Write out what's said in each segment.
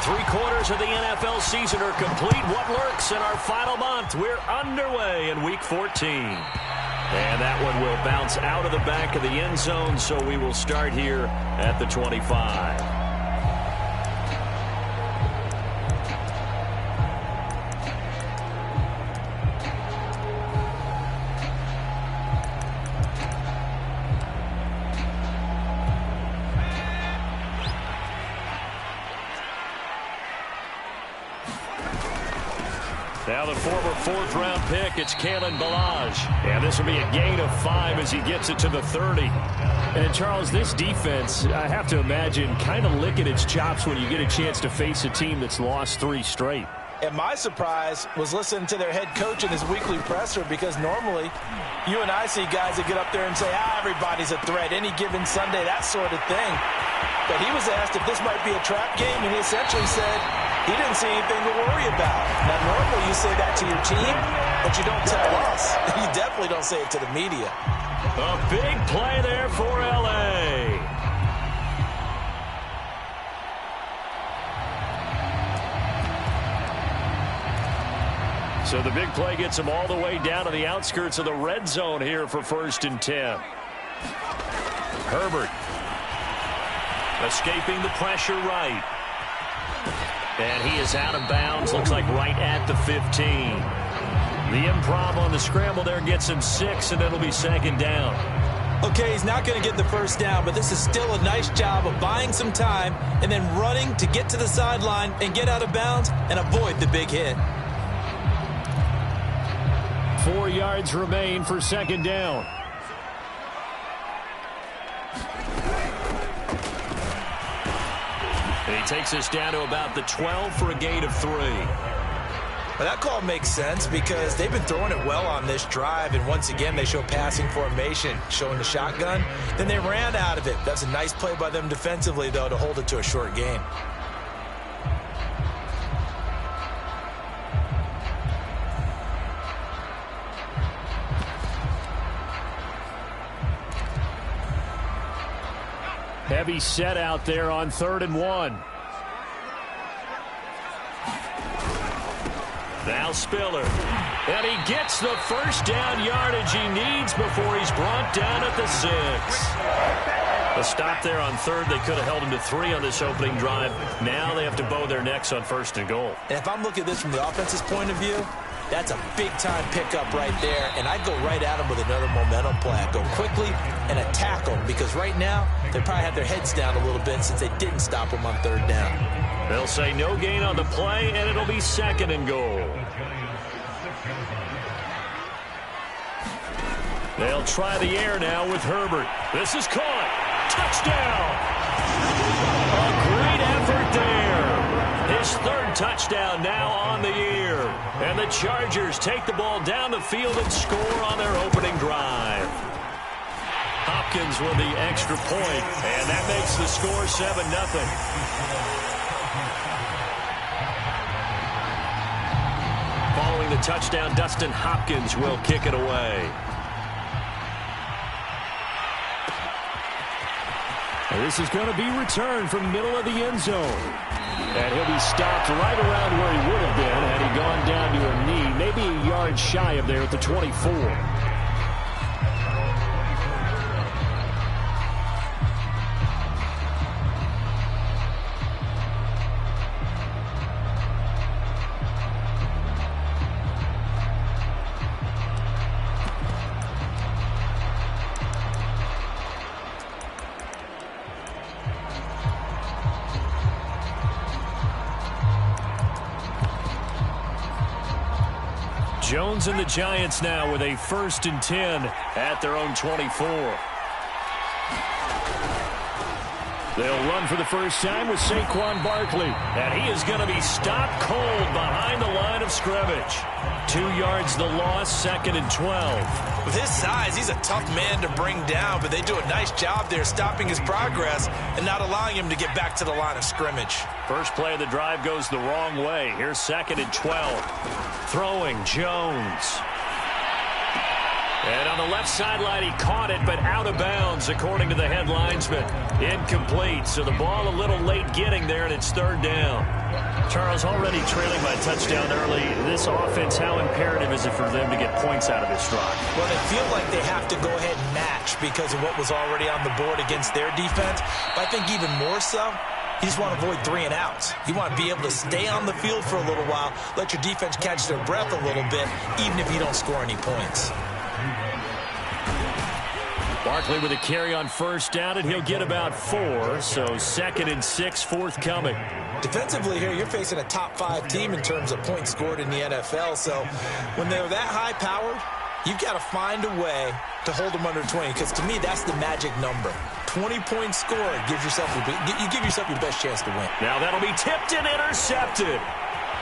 3/4 of the NFL season are complete. What lurks in our final month? We're underway in Week 14. And that one will bounce out of the back of the end zone, so we will start here at the 25. Now the former fourth-round pick, it's Kalen Ballage. And this will be a gain of 5 as he gets it to the 30. And, Charles, this defense, I have to imagine, kind of licking its chops when you get a chance to face a team that's lost 3 straight. And my surprise was listening to their head coach in his weekly presser, because normally you and I see guys that get up there and say, everybody's a threat, any given Sunday, that sort of thing. But he was asked if this might be a trap game, and he essentially said he didn't see anything to worry about. Now, normally you say that to your team, but you don't tell us. You definitely don't say it to the media. A big play there for L.A. So the big play gets him all the way down to the outskirts of the red zone here for 1st and 10. Herbert escaping the pressure right. And he is out of bounds, looks like right at the 15. The improv on the scramble there gets him 6, and it'll be 2nd down. Okay, he's not going to get the first down, but this is still a nice job of buying some time and then running to get to the sideline and get out of bounds and avoid the big hit. 4 yards remain for 2nd down. And he takes us down to about the 12 for a gain of 3. Well, that call makes sense because they've been throwing it well on this drive, and once again they show passing formation, showing the shotgun. Then they ran out of it. That's a nice play by them defensively, though, to hold it to a short gain. Heavy set out there on 3rd and 1. Now Spiller. And he gets the first down yardage he needs before he's brought down at the 6. A stop there on 3rd. They could have held him to 3 on this opening drive. Now they have to bow their necks on 1st and goal. And if I'm looking at this from the offense's point of view, that's a big-time pickup right there, and I'd go right at him with another momentum play. I'd go quickly and attack them, because right now they probably have their heads down a little bit since they didn't stop him on 3rd down. They'll say no gain on the play, and it'll be 2nd and goal. They'll try the air now with Herbert. This is caught. Touchdown! A great effort there. His 3rd touchdown now on the year. And the Chargers take the ball down the field and score on their opening drive. Hopkins with the extra point, and that makes the score 7-0. Following the touchdown, Dustin Hopkins will kick it away. And this is going to be returned from middle of the end zone. And he'll be stopped right around where he would have been had he gone down to a knee, maybe a yard shy of there at the 24. Jones and the Giants now with a 1st and 10 at their own 24. They'll run for the first time with Saquon Barkley. And he is going to be stopped cold behind the line of scrimmage. 2 yards the loss, 2nd and 12. With his size, he's a tough man to bring down, but they do a nice job there stopping his progress and not allowing him to get back to the line of scrimmage. First play of the drive goes the wrong way. Here's 2nd and 12. Throwing Jones. And on the left sideline, he caught it, but out of bounds, according to the head linesman. Incomplete, so the ball a little late getting there, and it's third down. Charles, already trailing by touchdown early. This offense, how imperative is it for them to get points out of this drive? Well, they feel like they have to go ahead and match because of what was already on the board against their defense. But I think even more so, you just want to avoid 3 and outs. You want to be able to stay on the field for a little while, let your defense catch their breath a little bit, even if you don't score any points. Barkley with a carry on first down, and he'll get about 4. So 2nd and 6 forthcoming. Defensively here, you're facing a top-5 team in terms of points scored in the NFL. So when they're that high-powered, you've got to find a way to hold them under 20. Because to me, that's the magic number. 20 points scored gives yourself you give yourself your best chance to win. Now that'll be tipped and intercepted.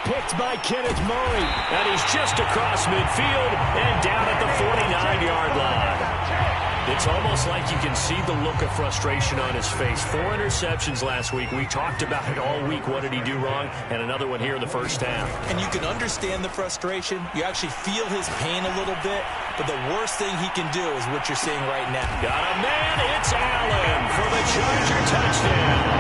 Picked by Kenneth Murray. And he's just across midfield and down at the 49-yard line. It's almost like you can see the look of frustration on his face. 4 interceptions last week. We talked about it all week. What did he do wrong? And another one here in the first half. And you can understand the frustration. You actually feel his pain a little bit. But the worst thing he can do is what you're seeing right now. Got a man. It's Allen for the Charger touchdown.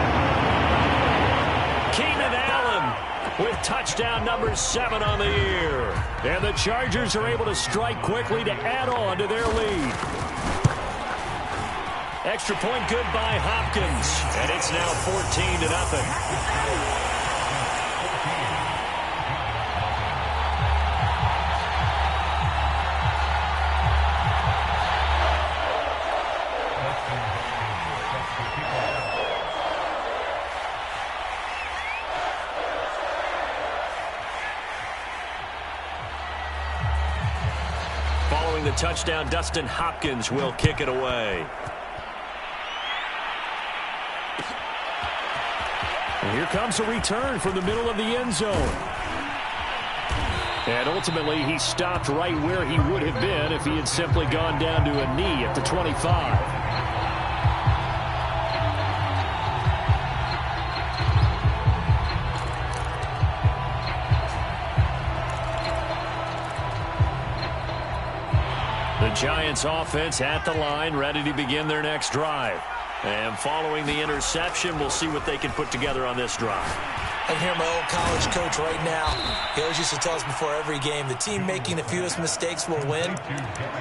Keenan Allen with touchdown number 7 on the year. And the Chargers are able to strike quickly to add on to their lead. Extra point good by Hopkins. And it's now 14-0. Following the touchdown, Dustin Hopkins will kick it away. And here comes a return from the middle of the end zone. And ultimately, he stopped right where he would have been if he had simply gone down to a knee at the 25. The Giants offense at the line, ready to begin their next drive. And following the interception, we'll see what they can put together on this drive. I can hear my old college coach right now. He always used to tell us before every game, the team making the fewest mistakes will win.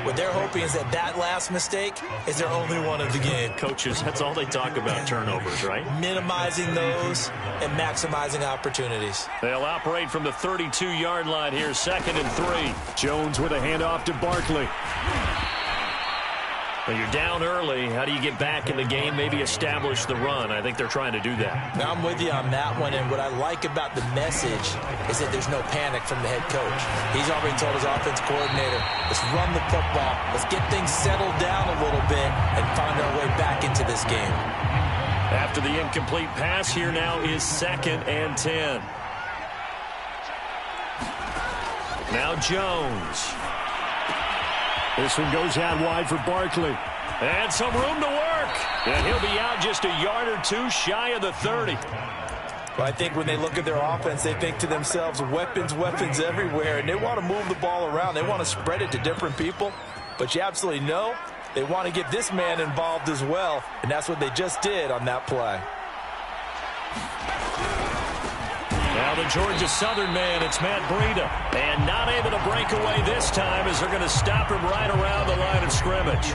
What they're hoping is that that last mistake is their only one of the game. Coaches, that's all they talk about, turnovers, right? Minimizing those and maximizing opportunities. They'll operate from the 32-yard line here, 2nd and 3. Jones with a handoff to Barkley. Well, you're down early. How do you get back in the game, maybe establish the run? I think they're trying to do that. Now, I'm with you on that one, and what I like about the message is that there's no panic from the head coach. He's already told his offense coordinator, let's run the football. Let's get things settled down a little bit and find our way back into this game. After the incomplete pass, here now is 2nd and 10. Now Jones. This one goes out wide for Barkley. And some room to work. And he'll be out just a yard or 2 shy of the 30. Well, I think when they look at their offense, they think to themselves, weapons, weapons everywhere. And they want to move the ball around. They want to spread it to different people. But you absolutely know they want to get this man involved as well. And that's what they just did on that play. Now the Georgia Southern man, it's Matt Breida. And not able to break away this time as they're going to stop him right around the line of scrimmage.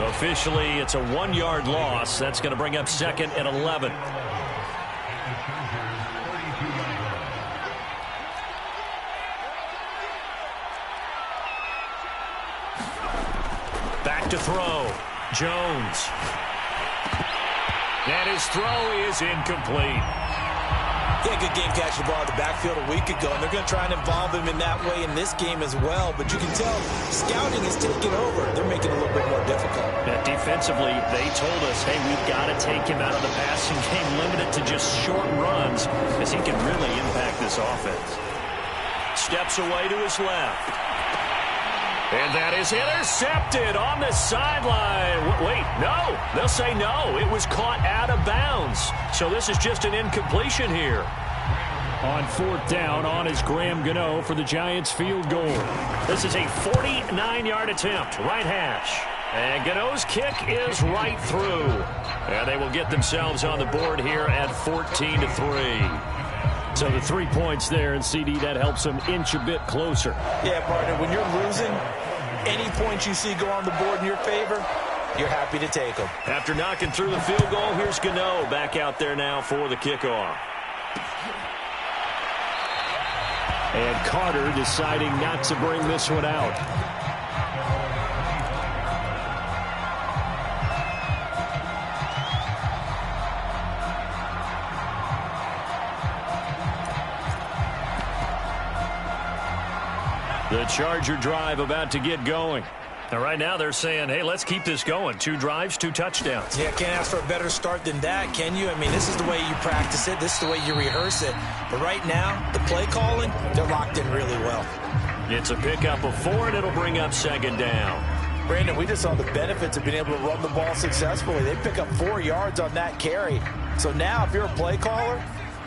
Officially, it's a 1-yard loss. That's going to bring up 2nd and 11. Back to throw. Jones. And his throw is incomplete. He had a good game catching the ball in the backfield a week ago, and they're going to try and involve him in that way in this game as well. But you can tell scouting is taking over. They're making it a little bit more difficult. Defensively, they told us, hey, we've got to take him out of the passing game, limit it to just short runs, as he can really impact this offense. Steps away to his left. And that is intercepted on the sideline. Wait, no. They'll say no. It was caught out of bounds. So this is just an incompletion here. On 4th down, on is Graham Gano for the Giants field goal. This is a 49-yard attempt, right hash. And Gano's kick is right through. And they will get themselves on the board here at 14-3. So the 3 points there, and CD, that helps them inch a bit closer. Yeah, partner, when you're losing, any points you see go on the board in your favor, you're happy to take them. After knocking through the field goal, here's Gano back out there now for the kickoff. And Carter deciding not to bring this one out. The Charger drive about to get going. Now, right now, they're saying, hey, let's keep this going. 2 drives, 2 touchdowns. Yeah, can't ask for a better start than that, can you? I mean, this is the way you practice it. This is the way you rehearse it. But right now, the play calling, they're locked in really well. It's a pickup of 4, and it'll bring up 2nd down. Brandon, we just saw the benefits of being able to run the ball successfully. They pick up 4 yards on that carry. So now, if you're a play caller,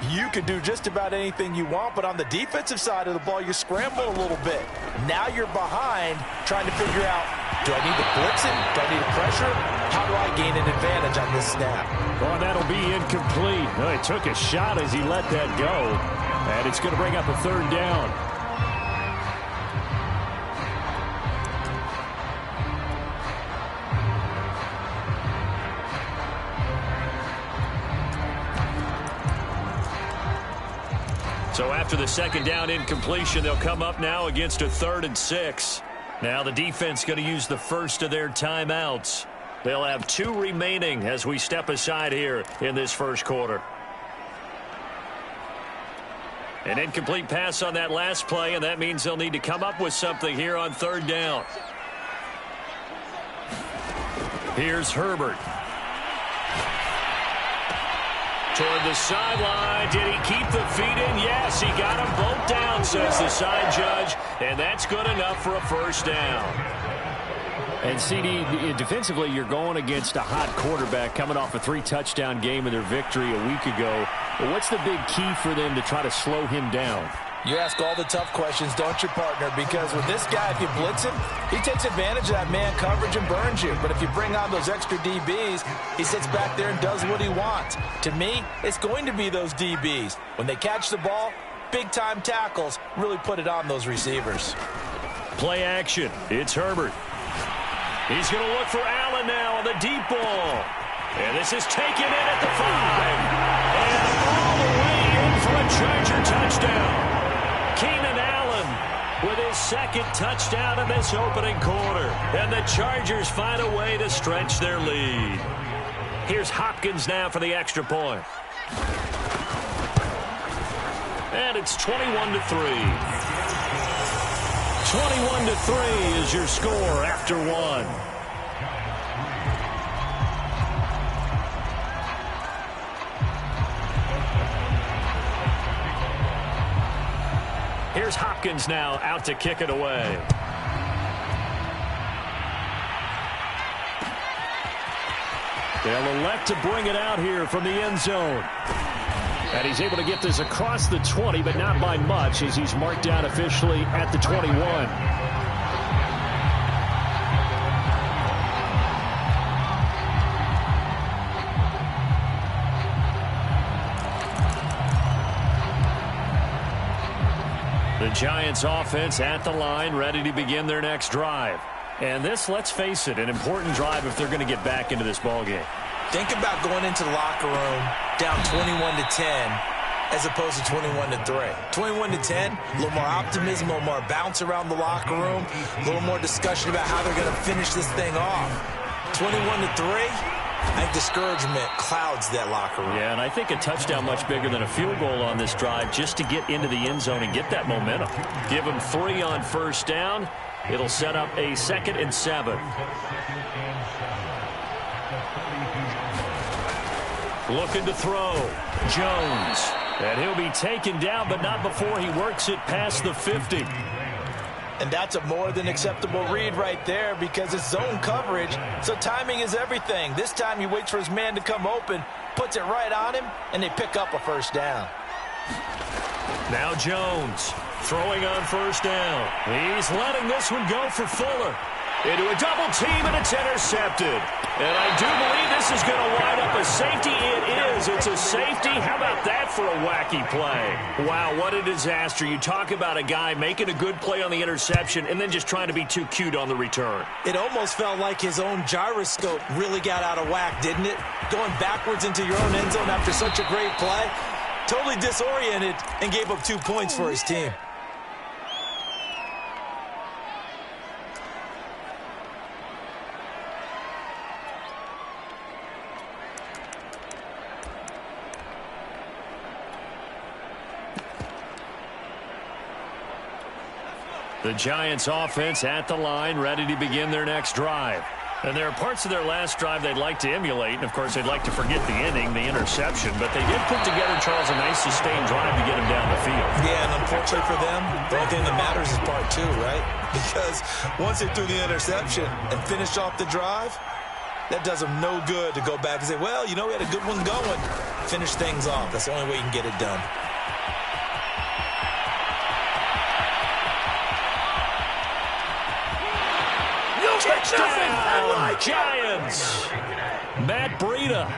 you can do just about anything you want, but on the defensive side of the ball, you scramble a little bit. Now you're behind trying to figure out, do I need to blitz it? Do I need to pressure it? How do I gain an advantage on this snap? Well, that'll be incomplete. Well, he took a shot as he let that go, and it's going to bring up a 3rd down. So after the 2nd down incompletion, they'll come up now against a 3rd and 6. Now the defense going to use the first of their timeouts. They'll have 2 remaining as we step aside here in this first quarter. An incomplete pass on that last play, and that means they'll need to come up with something here on 3rd down. Here's Herbert. Toward the sideline. Did he keep the feet in? Yes, he got them both down, says the side judge. And that's good enough for a 1st down. And CD, defensively, you're going against a hot quarterback coming off a 3-touchdown game in their victory a week ago. But what's the big key for them to try to slow him down? You ask all the tough questions, don't you, partner? Because with this guy, if you blitz him, he takes advantage of that man coverage and burns you. But if you bring on those extra DBs, he sits back there and does what he wants. To me, it's going to be those DBs. When they catch the ball, big-time tackles really put it on those receivers. Play action. It's Herbert. He's going to look for Allen now on the deep ball. And this is taken in at the 5. And all the way in for a Charger touchdown. Keenan Allen with his 2nd touchdown in this opening quarter. And the Chargers find a way to stretch their lead. Here's Hopkins now for the extra point. And it's 21-3. 21-3 is your score after 1. Here's Hopkins now out to kick it away. They'll elect to bring it out here from the end zone. And he's able to get this across the 20, but not by much, as he's marked down officially at the 21. The Giants offense at the line, ready to begin their next drive. And this, let's face it, an important drive if they're going to get back into this ballgame. Think about going into the locker room down 21-10 as opposed to 21-3. 21-10, a little more optimism, a little more bounce around the locker room, a little more discussion about how they're going to finish this thing off. 21-3, I think discouragement clouds that locker room. Yeah, and I think a touchdown much bigger than a field goal on this drive just to get into the end zone and get that momentum. Give them 3 on 1st down. It'll set up a 2nd and 7. Looking to throw. Jones. And he'll be taken down, but not before he works it past the 50. And that's a more than acceptable read right there because it's zone coverage, so timing is everything. This time he waits for his man to come open, puts it right on him, and they pick up a 1st down. Now Jones throwing on first down. He's letting this one go for Fuller. Into a double team, and it's intercepted. And I do believe this is going to wind up a safety. It is. It's a safety. How about that for a wacky play? Wow, what a disaster. You talk about a guy making a good play on the interception and then just trying to be too cute on the return. It almost felt like his own gyroscope really got out of whack, didn't it? Going backwards into your own end zone after such a great play. Totally disoriented and gave up 2 points for his team. The Giants offense at the line, ready to begin their next drive. And there are parts of their last drive they'd like to emulate. And, of course, they'd like to forget the inning, the interception. But they did put together, Charles, a nice sustained drive to get them down the field. Yeah, and unfortunately for them, the only thing that matters is part two, right? Because once they threw the interception and finished off the drive, that does them no good to go back and say, well, you know, we had a good one going. Finish things off. That's the only way you can get it done. Touchdown, Giants! Matt Breida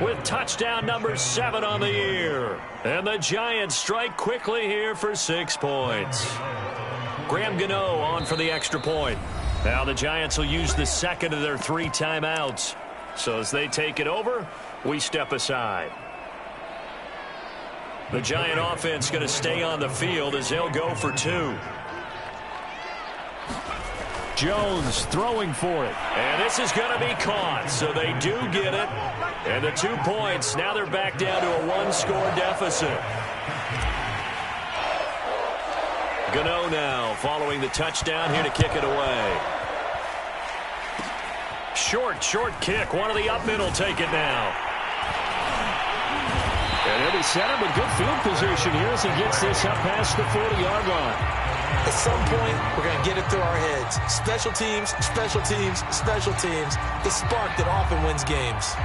with touchdown number 7 on the year. And the Giants strike quickly here for 6 points. Graham Gano on for the extra point. Now the Giants will use the second of their 3 timeouts. So as they take it over, we step aside. The Giant offense going to stay on the field as they'll go for 2. Jones throwing for it. And this is going to be caught, so they do get it. And the 2 points, now they're back down to a 1-score deficit. Gano now following the touchdown here to kick it away. Short kick. One of the up middle take it now. And he'll be set up with good field position here as he gets this up past the 40-yard line. At some point, we're going to get it through our heads. Special teams, special teams, special teams. The spark that often wins games.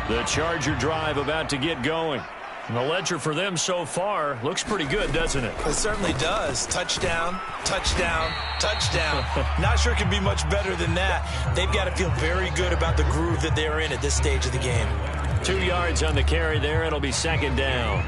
The Charger drive about to get going. The ledger for them so far looks pretty good, doesn't it? It certainly does. Touchdown, touchdown, touchdown. Not sure it can be much better than that. They've got to feel very good about the groove that they're in at this stage of the game. 2 yards on the carry there. It'll be second down.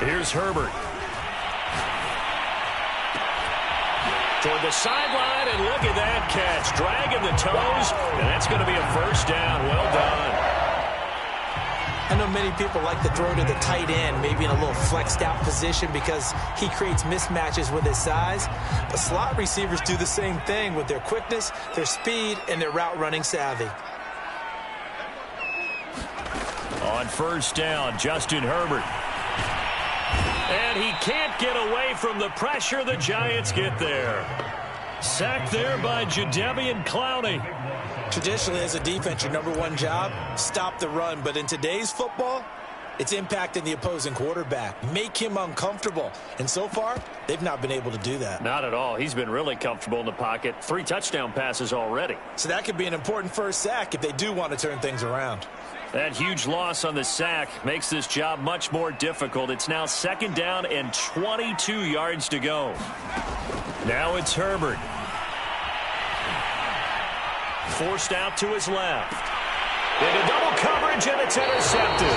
Here's Herbert. Toward the sideline, and look at that catch. Dragging the toes, and that's going to be a first down. Well done. I know many people like to throw to the tight end, maybe in a little flexed out position because he creates mismatches with his size. But slot receivers do the same thing with their quickness, their speed, and their route running savvy. On first down, Justin Herbert. And he can't get away from the pressure. The Giants get there. Sacked there by Jadeveon Clowney. Traditionally, as a defense, your number one job, stop the run. But in today's football, it's impacting the opposing quarterback. Make him uncomfortable. And so far, they've not been able to do that. Not at all. He's been really comfortable in the pocket. 3 touchdown passes already. So that could be an important first sack if they do want to turn things around. That huge loss on the sack makes this job much more difficult. It's now second down and 22 yards to go. Now it's Herbert. Forced out to his left. Into double coverage, and it's intercepted.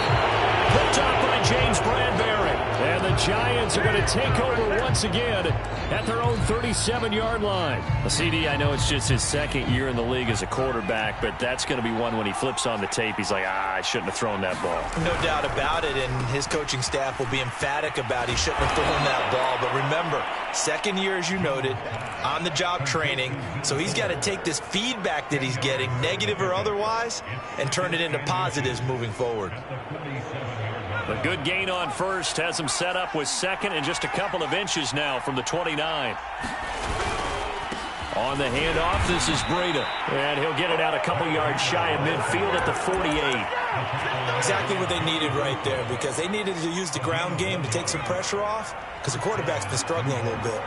Picked up by James Bradbury. And the Giants are going to take over once again at their own 37-yard line. CD, I know it's just his second year in the league as a quarterback, but that's going to be one when he flips on the tape. He's like, I shouldn't have thrown that ball. No doubt about it, and his coaching staff will be emphatic about he shouldn't have thrown that ball. But remember, second year, as you noted, on-the-job training, so he's got to take this feedback that he's getting, negative or otherwise, and turn it into positives moving forward. A good gain on first has him set up with second and just a couple of inches now from the 29. On the handoff, this is Breda. And he'll get it out a couple yards shy of midfield at the 48. Exactly what they needed right there, because they needed to use the ground game to take some pressure off, because the quarterback's been struggling a little bit.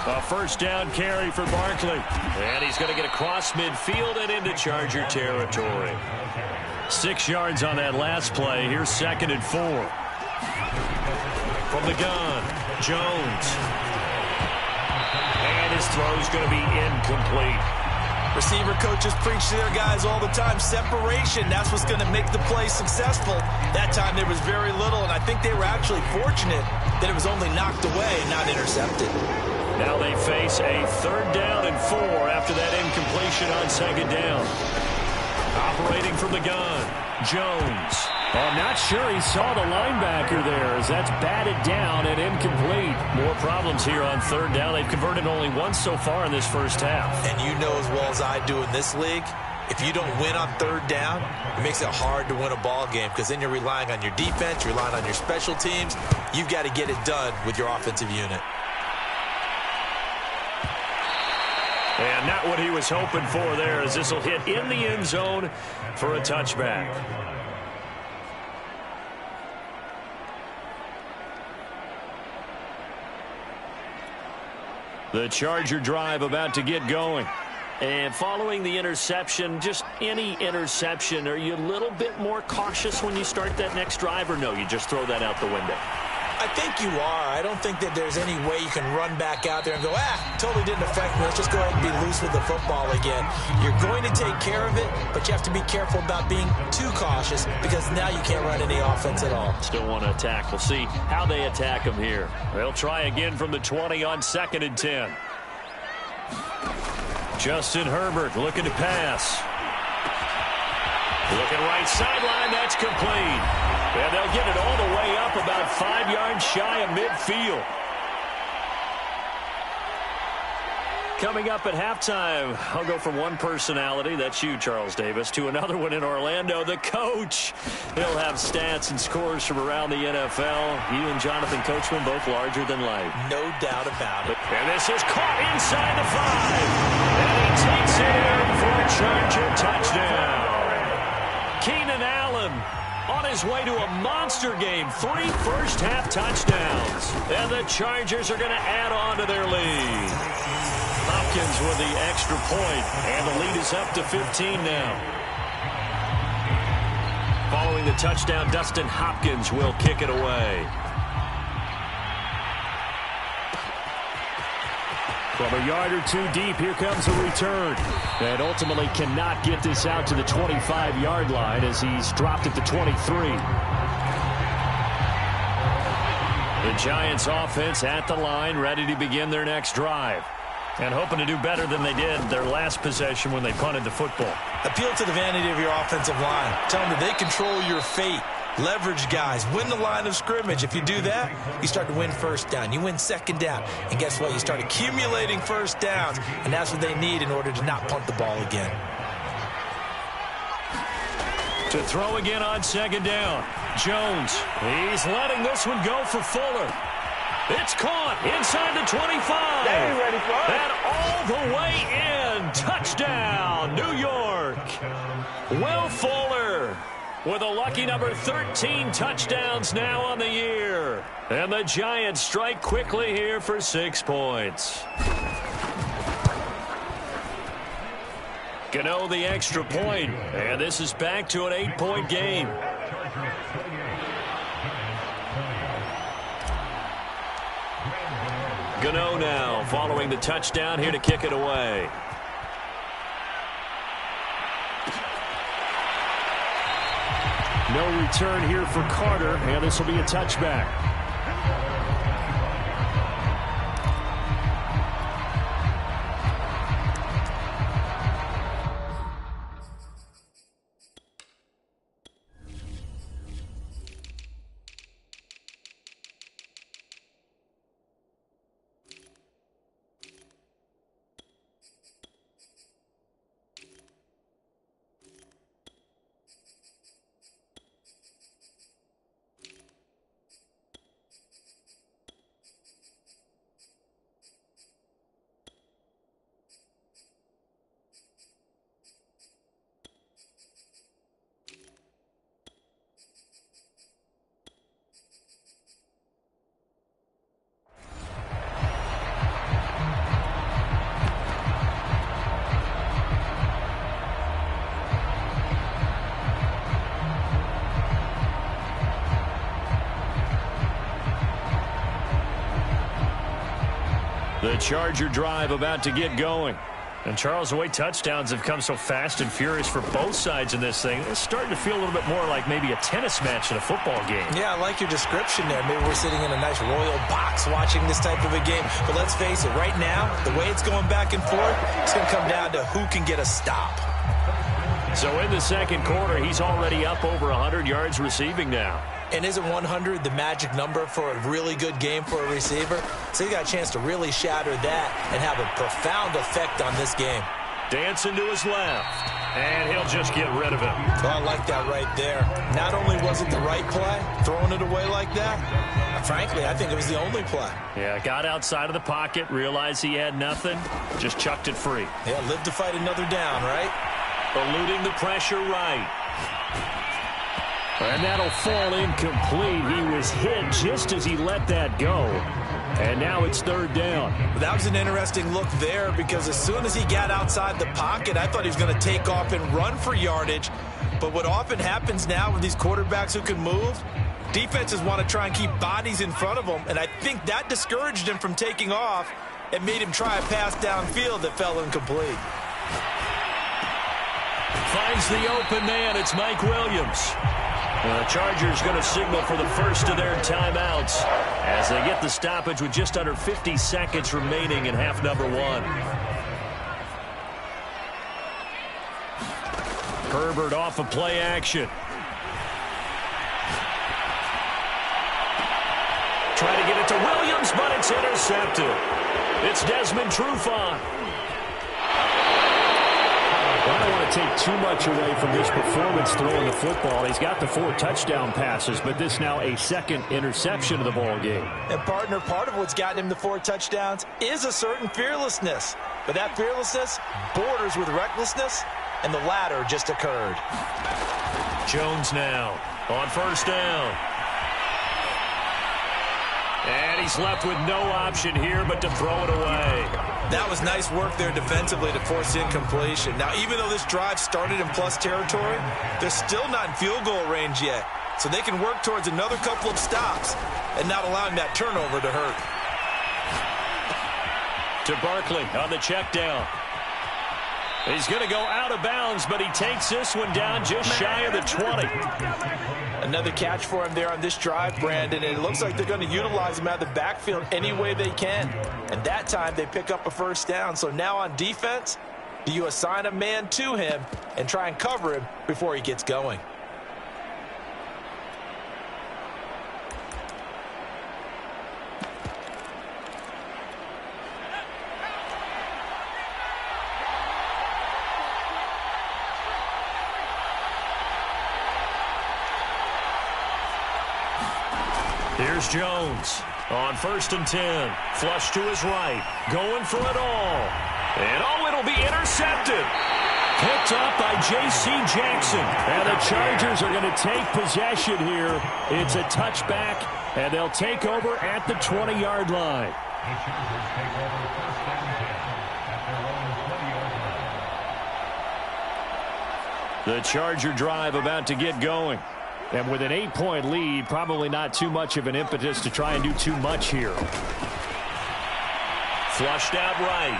A first down carry for Barkley. And he's going to get across midfield and into Charger territory. 6 yards on that last play. Here's 2nd and 4. From the gun, Jones. And his throw's going to be incomplete. Receiver coaches preach to their guys all the time. Separation, that's what's going to make the play successful. That time there was very little, and I think they were actually fortunate that it was only knocked away and not intercepted. Now they face a 3rd down and 4 after that incompletion on 2nd down. Operating from the gun, Jones. I'm not sure he saw the linebacker there as that's batted down and incomplete. More problems here on 3rd down. They've converted only once so far in this first half. And you know as well as I do in this league, if you don't win on 3rd down, it makes it hard to win a ball game, because then you're relying on your defense, you're relying on your special teams. You've got to get it done with your offensive unit. And not what he was hoping for there, as this will hit in the end zone for a touchback. The Charger drive about to get going. And following the interception, just any interception, are you a little bit more cautious when you start that next drive, or no, you just throw that out the window? I think you are. I don't think that there's any way you can run back out there and go, totally didn't affect me. Let's just go ahead and be loose with the football again. You're going to take care of it, but you have to be careful about being too cautious, because now you can't run any offense at all. Still want to attack. We'll see how they attack him here. They'll try again from the 20 on 2nd and 10. Justin Herbert looking to pass. Looking right sideline, that's complete. And they'll get it all the way up about 5 yards shy of midfield. Coming up at halftime, I'll go from one personality, that's you, Charles Davis, to another one in Orlando, the coach. He'll have stats and scores from around the NFL. You and Jonathan Coachman both larger than life. No doubt about it. And this is caught inside the 5. And he takes it in for a Charger touchdown. Keenan Allen on his way to a monster game. 3 first-half touchdowns. And the Chargers are going to add on to their lead. Hopkins with the extra point, and the lead is up to 15 now. Following the touchdown, Dustin Hopkins will kick it away. From a yard or two deep, here comes a return. And ultimately cannot get this out to the 25-yard line as he's dropped at the 23. The Giants offense at the line, ready to begin their next drive. And hoping to do better than they did their last possession when they punted the football. Appeal to the vanity of your offensive line. Tell them that they control your fate. Leverage guys. Win the line of scrimmage. If you do that, you start to win first down. You win second down. And guess what? You start accumulating first downs. And that's what they need in order to not punt the ball again. To throw again on 2nd down. Jones. He's letting this one go for Fuller. It's caught inside the 25. They ain't ready for it. And all the way in. Touchdown, New York. Will Fuller with a lucky number 13 touchdowns now on the year. And the Giants strike quickly here for 6 points. Gano the extra point, and this is back to an 8-point game. Gano now following the touchdown here to kick it away. No return here for Carter, and this will be a touchback. The Charger drive about to get going. And, Charles, the way touchdowns have come so fast and furious for both sides in this thing, it's starting to feel a little bit more like maybe a tennis match in a football game. Yeah, I like your description there. Maybe we're sitting in a nice royal box watching this type of a game. But let's face it, right now, the way it's going back and forth, it's going to come down to who can get a stop. So in the second quarter, he's already up over 100 yards receiving now. And isn't 100 the magic number for a really good game for a receiver? So he got a chance to really shatter that and have a profound effect on this game. Dancing to his left, and he'll just get rid of it. Oh, I like that right there. Not only was it the right play, throwing it away like that, frankly, I think it was the only play. Yeah, got outside of the pocket, realized he had nothing, just chucked it free. Yeah, live to fight another down, right? Eluding the pressure right. And that'll fall incomplete. He was hit just as he let that go. And now it's third down. That was an interesting look there because as soon as he got outside the pocket, I thought he was going to take off and run for yardage. But what often happens now with these quarterbacks who can move, defenses want to try and keep bodies in front of them. And I think that discouraged him from taking off and made him try a pass downfield that fell incomplete. Finds the open man. It's Mike Williams. The Chargers going to signal for the first of their timeouts as they get the stoppage with just under 50 seconds remaining in half number one. Herbert off of play action. Trying to get it to Williams, but it's intercepted. It's Desmond Trufant. I don't want to take too much away from this performance throwing the football. He's got the 4 touchdown passes, but this now a second interception of the ball game. And, partner, part of what's gotten him the 4 touchdowns is a certain fearlessness. But that fearlessness borders with recklessness, and the latter just occurred. Jones now on first down. And he's left with no option here but to throw it away. That was nice work there defensively to force incompletion. Now, even though this drive started in plus territory, they're still not in field goal range yet. So they can work towards another couple of stops and not allowing that turnover to hurt. To Barkley on the check down. He's going to go out of bounds, but he takes this one down just shy of the 20. Another catch for him there on this drive, Brandon, and it looks like they're going to utilize him out of the backfield any way they can. And that time they pick up a first down. So now on defense, do you assign a man to him and try and cover him before he gets going? Here's Jones on 1st and 10. Flush to his right. Going for it all. And oh, it'll be intercepted. Picked up by J.C. Jackson. And the Chargers are going to take possession here. It's a touchback, and they'll take over at the 20-yard line. The Charger drive about to get going. And with an 8-point lead, probably not too much of an impetus to try and do too much here. Flushed out right.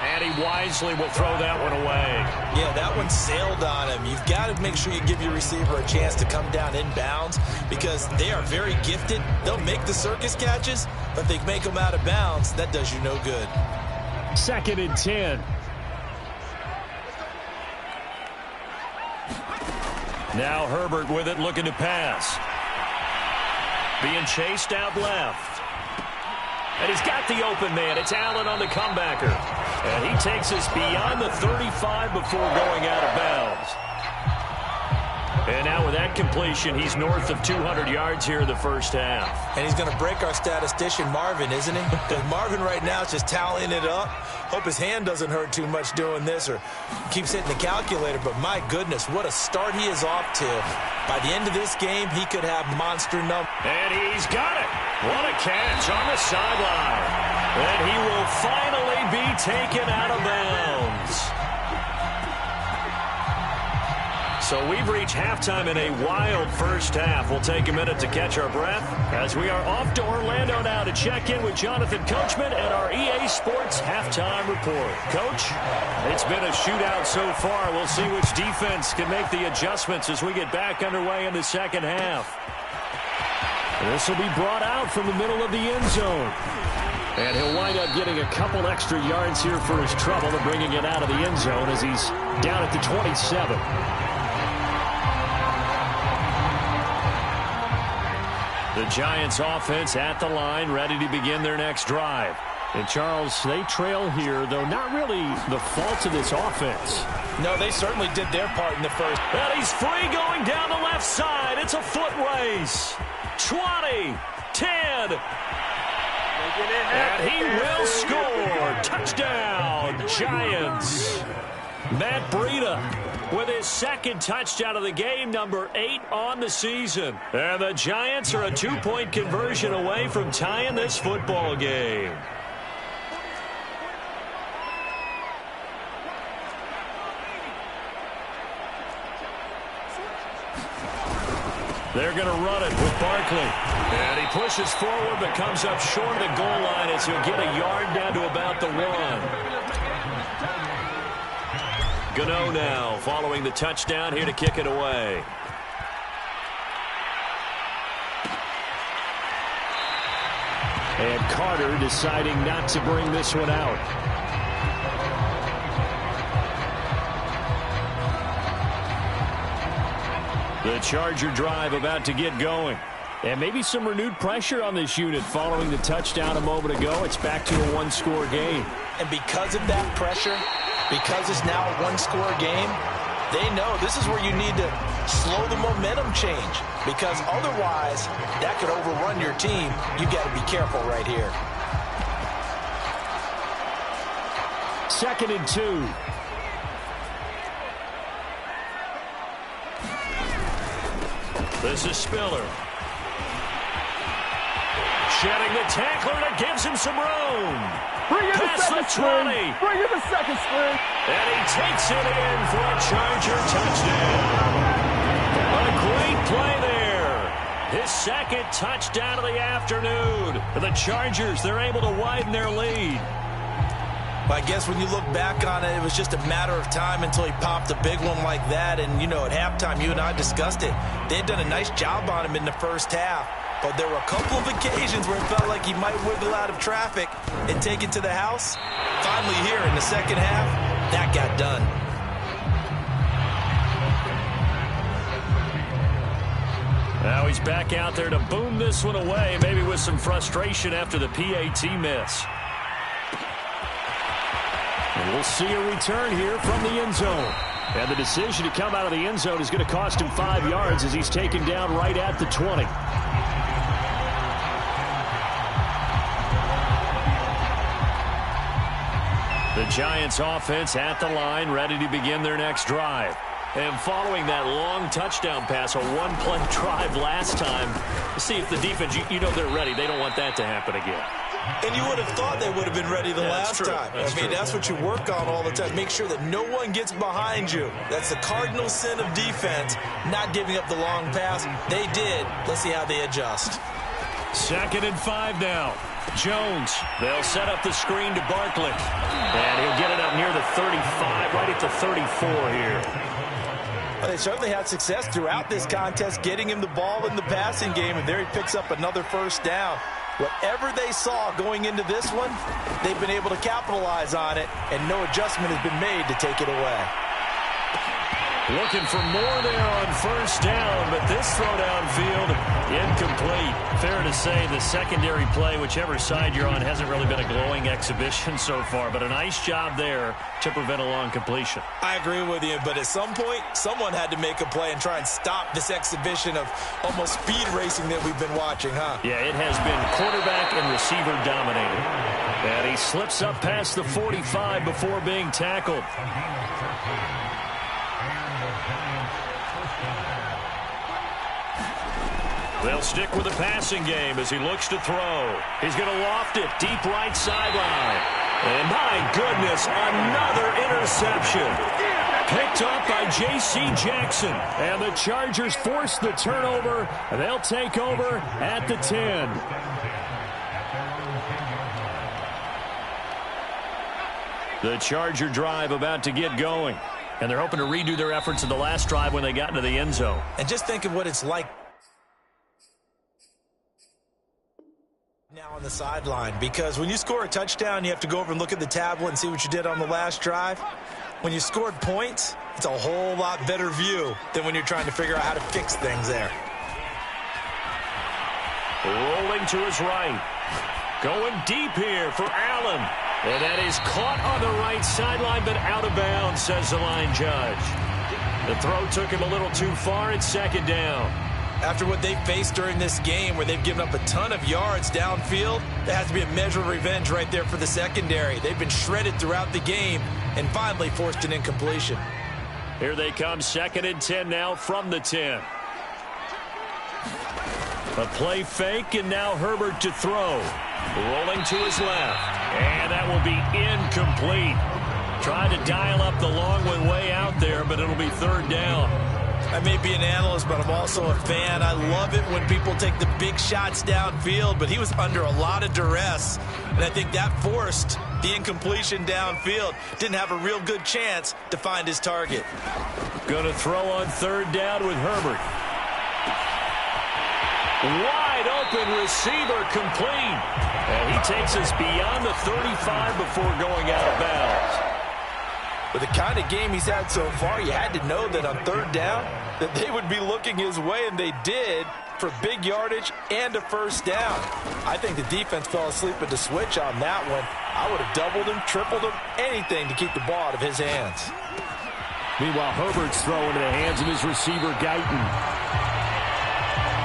And he wisely will throw that one away. Yeah, that one sailed on him. You've got to make sure you give your receiver a chance to come down inbounds because they are very gifted. They'll make the circus catches, but if they make them out of bounds, that does you no good. 2nd and 10. Now Herbert with it, looking to pass. Being chased out left. And he's got the open man. It's Allen on the comebacker. And he takes us beyond the 35 before going out of bounds. And now with that completion, he's north of 200 yards here in the first half. And he's going to break our statistician, Marvin, isn't he? Because Marvin right now is just tallying it up. Hope his hand doesn't hurt too much doing this or keeps hitting the calculator. But my goodness, what a start he is off to. By the end of this game, he could have monster numbers. And he's got it. What a catch on the sideline. And he will finally be taken out of bounds. So we've reached halftime in a wild first half. We'll take a minute to catch our breath as we are off to Orlando now to check in with Jonathan Coachman at our EA Sports Halftime Report. Coach, it's been a shootout so far. We'll see which defense can make the adjustments as we get back underway in the second half. This will be brought out from the middle of the end zone. And he'll wind up getting a couple extra yards here for his trouble and bringing it out of the end zone as he's down at the 27. The Giants offense at the line, ready to begin their next drive. And Charles, they trail here, though not really the fault of this offense. No, they certainly did their part in the first. And he's free going down the left side. It's a foot race. 20, 10. And he will score. Touchdown, Giants. Matt Breida with his second touchdown of the game, number 8 on the season. And the Giants are a 2-point conversion away from tying this football game. They're going to run it with Barkley. And he pushes forward but comes up short of the goal line as he'll get a yard down to about the 1. Gano now following the touchdown here to kick it away. And Carter deciding not to bring this one out. The Charger drive about to get going. And maybe some renewed pressure on this unit following the touchdown a moment ago. It's back to a one-score game. And because of that pressure, because it's now a one-score game, they know this is where you need to slow the momentum change. Because otherwise, that could overrun your team. You got to be careful right here. 2nd and 2. This is Spiller. Shedding the tackler, and it gives him some room. Bring in the second string. Bring in the second string. And he takes it in for a Charger touchdown. A great play there. His second touchdown of the afternoon. And the Chargers, they're able to widen their lead. I guess when you look back on it, it was just a matter of time until he popped a big one like that. And, you know, at halftime, you and I discussed it. They had done a nice job on him in the first half. But there were a couple of occasions where it felt like he might wiggle out of traffic and take it to the house. Finally here in the second half, that got done. Now he's back out there to boom this one away, maybe with some frustration after the PAT miss. And we'll see a return here from the end zone. And the decision to come out of the end zone is going to cost him 5 yards as he's taken down right at the 20. The Giants offense at the line, ready to begin their next drive. And following that long touchdown pass, a one-play drive last time, see if the defense, you know they're ready. They don't want that to happen again. And you would have thought they would have been ready the last time. That's what you work on all the time. Make sure that no one gets behind you. That's the cardinal sin of defense, not giving up the long pass. They did. Let's see how they adjust. 2nd and 5 now. Jones, they'll set up the screen to Barkley. And he'll get it up near the 35, right at the 34 here. Well, they certainly had success throughout this contest, getting him the ball in the passing game, and there he picks up another first down. Whatever they saw going into this one, they've been able to capitalize on it, and no adjustment has been made to take it away. Looking for more there on first down, but this throw downfield incomplete. Fair to say the secondary play, whichever side you're on, hasn't really been a glowing exhibition so far, but a nice job there to prevent a long completion. I agree with you, but at some point, someone had to make a play and try and stop this exhibition of almost speed racing that we've been watching, huh? Yeah, it has been quarterback and receiver dominated. And he slips up past the 45 before being tackled. They'll stick with the passing game as he looks to throw. He's going to loft it deep right sideline. And my goodness, another interception. Picked up by J.C. Jackson. And the Chargers force the turnover. And they'll take over at the 10. The Charger drive about to get going. And they're hoping to redo their efforts in the last drive when they got into the end zone. And just think of what it's like now on the sideline, because when you score a touchdown, you have to go over and look at the tablet and see what you did on the last drive. When you scored points, it's a whole lot better view than when you're trying to figure out how to fix things there. Rolling to his right. Going deep here for Allen. And that is caught on the right sideline, but out of bounds, says the line judge. The throw took him a little too far. It's second down. After what they faced during this game where they've given up a ton of yards downfield, there has to be a measure of revenge right there for the secondary. They've been shredded throughout the game and finally forced an incompletion. Here they come, 2nd and 10 now from the 10. A play fake, and now Herbert to throw. Rolling to his left. And that will be incomplete. Trying to dial up the long one way out there, but it'll be 3rd down. I may be an analyst, but I'm also a fan. I love it when people take the big shots downfield, but he was under a lot of duress, and I think that forced the incompletion downfield. Didn't have a real good chance to find his target. Going to throw on 3rd down with Herbert. Wide open receiver complete. And he takes us beyond the 35 before going out of bounds. With the kind of game he's had so far, you had to know that on 3rd down that they would be looking his way, and they did, for big yardage and a 1st down. I think the defense fell asleep at the switch on that one. I would have doubled him, tripled him, anything to keep the ball out of his hands. Meanwhile, Herbert's throwing into the hands of his receiver, Guyton.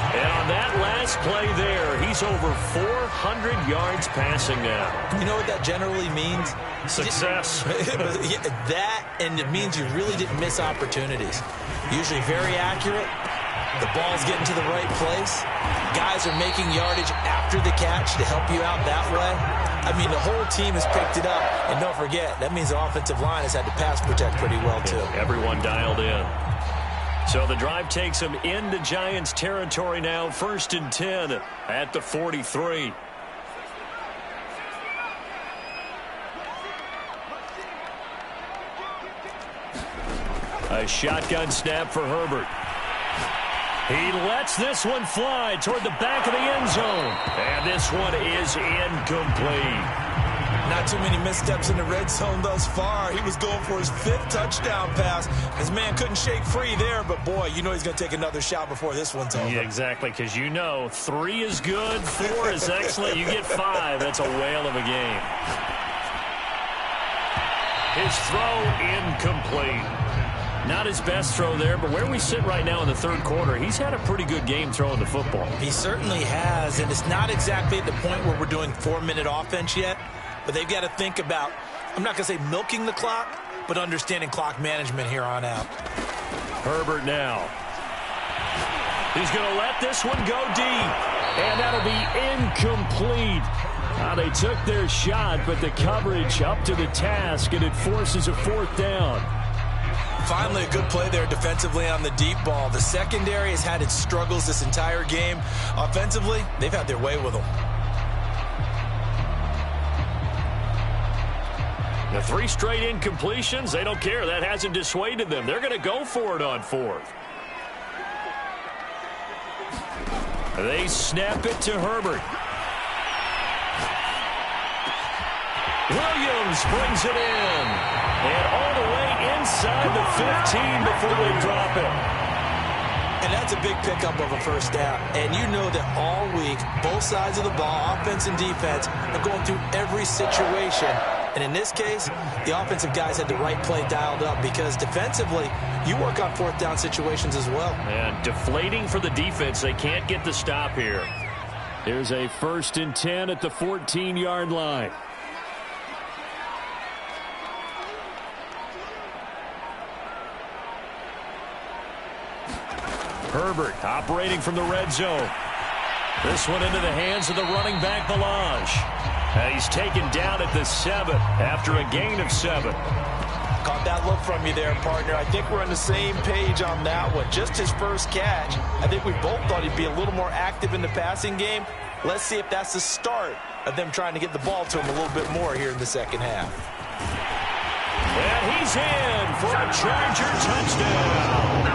And on that last play there, he's over 400 yards passing now. You know what that generally means? Success. That, and it means you really didn't miss opportunities. Usually very accurate. The ball's getting to the right place. Guys are making yardage after the catch to help you out that way. I mean, the whole team has picked it up. And don't forget, that means the offensive line has had to pass protect pretty well, too. Yeah, everyone dialed in. So the drive takes them into Giants territory now. 1st and 10 at the 43. A shotgun snap for Herbert. He lets this one fly toward the back of the end zone. And this one is incomplete. Not too many missteps in the red zone thus far. He was going for his 5th touchdown pass. His man couldn't shake free there, but boy, you know he's going to take another shot before this one's over. Yeah, exactly, because you know 3 is good, 4 is excellent. You get 5, that's a whale of a game. His throw incomplete. Not his best throw there, but where we sit right now in the 3rd quarter, he's had a pretty good game throwing the football. He certainly has, and it's not exactly at the point where we're doing 4-minute offense yet. But they've got to think about, I'm not going to say milking the clock, but understanding clock management here on out. Herbert now. He's going to let this one go deep. And that'll be incomplete. They took their shot, but the coverage up to the task, and it forces a 4th down. Finally, a good play there defensively on the deep ball. The secondary has had its struggles this entire game. Offensively, they've had their way with them. The 3 straight incompletions, they don't care. That hasn't dissuaded them. They're going to go for it on 4th. They snap it to Herbert. Williams brings it in. And all the way inside the 15 before they drop it. And that's a big pickup of a 1st down. And you know that all week, both sides of the ball, offense and defense, are going through every situation. And in this case, the offensive guys had the right play dialed up because defensively, you work on 4th down situations as well. And deflating for the defense. They can't get the stop here. Here's a 1st and 10 at the 14-yard line. Herbert operating from the red zone. This one into the hands of the running back, Balaj. And he's taken down at the 7 after a gain of 7. Caught that look from you there, partner. I think we're on the same page on that one. Just his first catch. I think we both thought he'd be a little more active in the passing game. Let's see if that's the start of them trying to get the ball to him a little bit more here in the second half. And he's in for a Charger touchdown.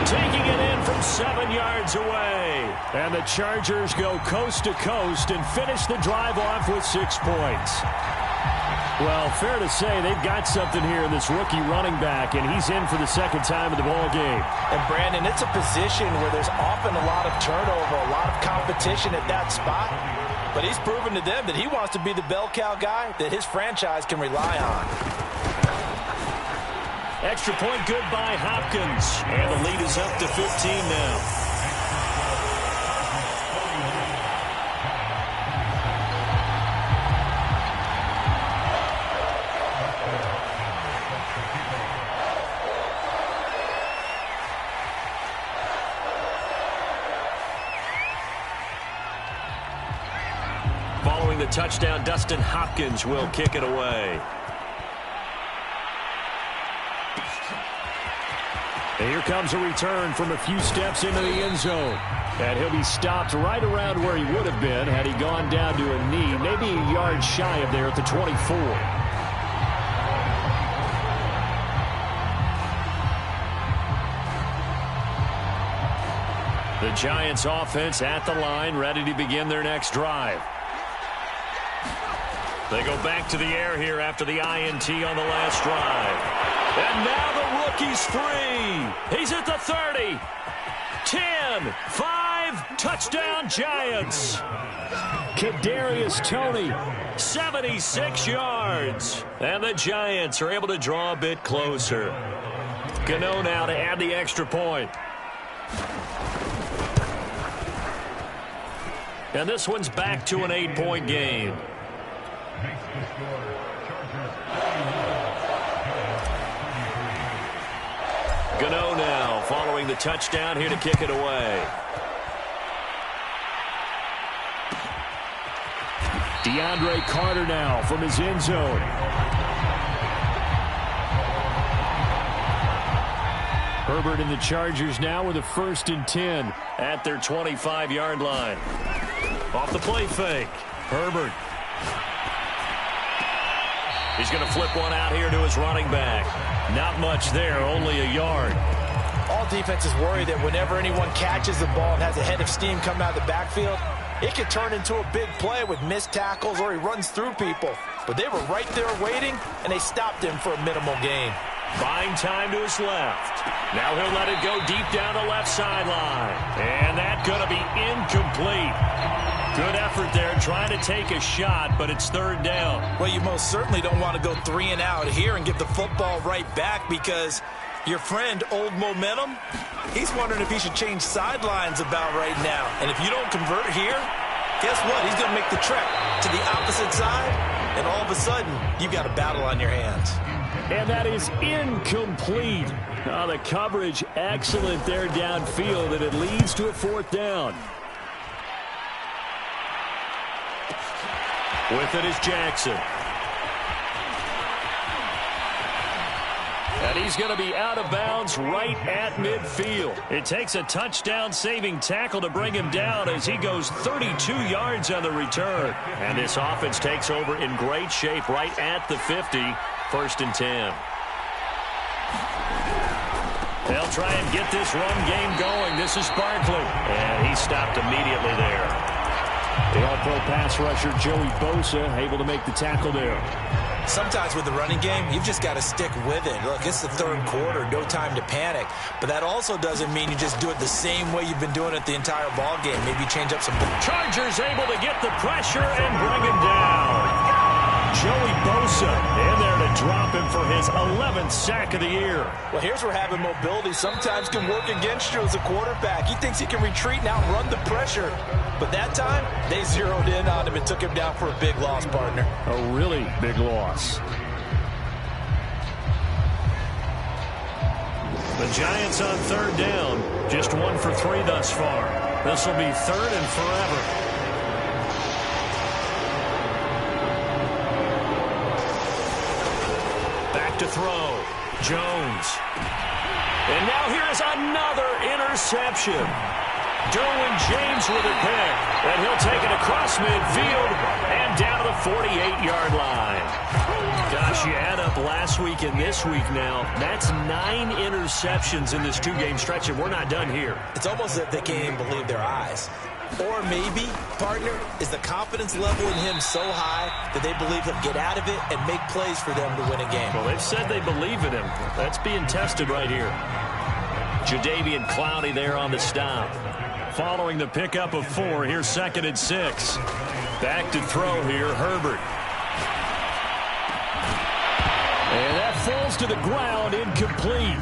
Taking it in from 7 yards away. And the Chargers go coast to coast and finish the drive off with 6 points. Well, fair to say they've got something here in this rookie running back, and he's in for the second time of the ball game. And, Brandon, it's a position where there's often a lot of turnover, a lot of competition at that spot. But he's proven to them that he wants to be the bell cow guy that his franchise can rely on. Extra point good by Hopkins. And the lead is up to 15 now. Following the touchdown, Dustin Hopkins will kick it away. And here comes a return from a few steps into the end zone. And he'll be stopped right around where he would have been had he gone down to a knee, maybe a yard shy of there at the 24. The Giants offense at the line, ready to begin their next drive. They go back to the air here after the INT on the last drive. And now the rookie's free. He's at the 30. 10, 5, touchdown Giants. Kadarius Toney, 76 yards. And the Giants are able to draw a bit closer. Gano now to add the extra point. And this one's back to an 8-point game. Gano now following the touchdown here to kick it away. DeAndre Carter now from his end zone. Herbert and the Chargers now with a 1st and 10 at their 25-yard line. Off the play fake. Herbert. He's going to flip one out here to his running back. Not much there, only a yard. All defenses worry that whenever anyone catches the ball and has a head of steam coming out of the backfield, it could turn into a big play with missed tackles or he runs through people. But they were right there waiting, and they stopped him for a minimal gain. Buying time to his left. Now he'll let it go deep down the left sideline. And that's going to be incomplete. Good effort there trying to take a shot, but it's 3rd down. Well, you most certainly don't want to go 3 and out here and give the football right back because your friend, Old Momentum, he's wondering if he should change sidelines about right now. And if you don't convert here, guess what? He's going to make the trek to the opposite side, and all of a sudden, you've got a battle on your hands. And that is incomplete. Oh, the coverage excellent there downfield, and it leads to a 4th down. With it is Jackson. And he's going to be out of bounds right at midfield. It takes a touchdown-saving tackle to bring him down as he goes 32 yards on the return. And this offense takes over in great shape right at the 50, 1st and 10. They'll try and get this run game going. This is Barkley. And he stopped immediately there. The all-pro pass rusher, Joey Bosa, able to make the tackle there. Sometimes with the running game, you've just got to stick with it. Look, it's the 3rd quarter, no time to panic. But that also doesn't mean you just do it the same way you've been doing it the entire ball game. Maybe change up some... Chargers able to get the pressure and bring him down. Joey Bosa in there to drop him for his 11th sack of the year. Well, here's where having mobility sometimes can work against you as a quarterback. He thinks he can retreat and outrun the pressure. But that time, they zeroed in on him and took him down for a big loss, partner. A really big loss. The Giants on 3rd down. Just 1 for 3 thus far. This will be 3rd and forever. to throw. Jones. And now here is another interception. Derwin James with a pick. And he'll take it across midfield and down to the 48-yard line. Gosh, you add up last week and this week now. That's 9 interceptions in this 2-game stretch, and we're not done here. It's almost as if they can't even believe their eyes. Or maybe, partner, is the confidence level in him so high that they believe he'll get out of it and make plays for them to win a game. Well, they've said they believe in him. That's being tested right here. Jadeveon Clowney there on the stop. Following the pickup of 4, here's 2nd and 6. Back to throw here, Herbert. And that falls to the ground, incomplete.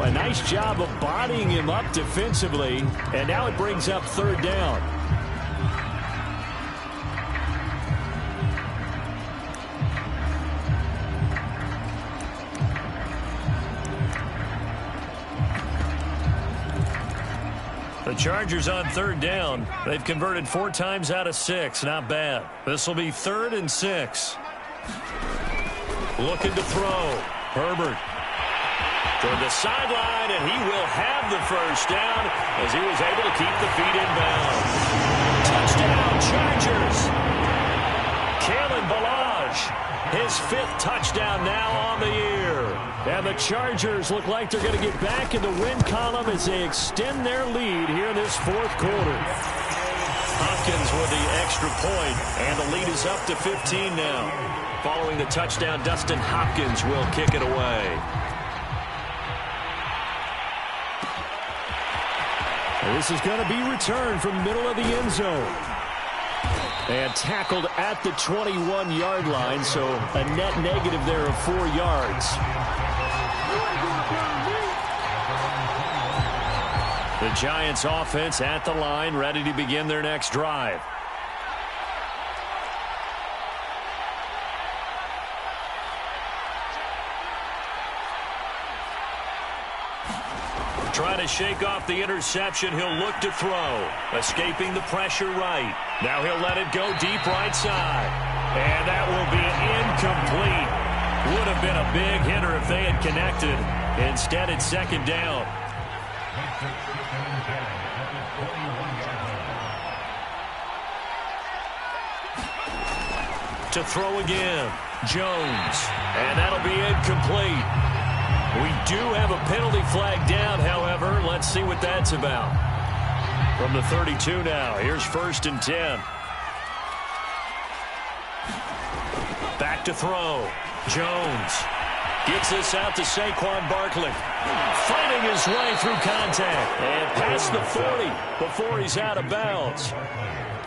A nice job of bodying him up defensively, and now it brings up 3rd down. The Chargers on 3rd down. They've converted 4 times out of 6. Not bad. This will be 3rd and 6. Looking to throw. Herbert. Toward the sideline, and he will have the 1st down as he was able to keep the feet in bounds. Touchdown, Chargers. Kalen Ballage, his 5th touchdown now on the year. And the Chargers look like they're going to get back in the win column as they extend their lead here in this 4th quarter. Hopkins with the extra point, and the lead is up to 15 now. Following the touchdown, Dustin Hopkins will kick it away. This is going to be returned from the middle of the end zone. And tackled at the 21-yard line, so a net negative there of 4 yards. The Giants offense at the line, ready to begin their next drive. Trying to shake off the interception. He'll look to throw. Escaping the pressure right. Now he'll let it go deep right side. And that will be incomplete. Would have been a big hitter if they had connected. Instead, it's 2nd down. To throw again. Jones. And that'll be incomplete. We do have a penalty flag down, however. Let's see what that's about. From the 32 now, here's 1st and 10. Back to throw. Jones gets this out to Saquon Barkley. Fighting his way through contact. And past the 40 before he's out of bounds.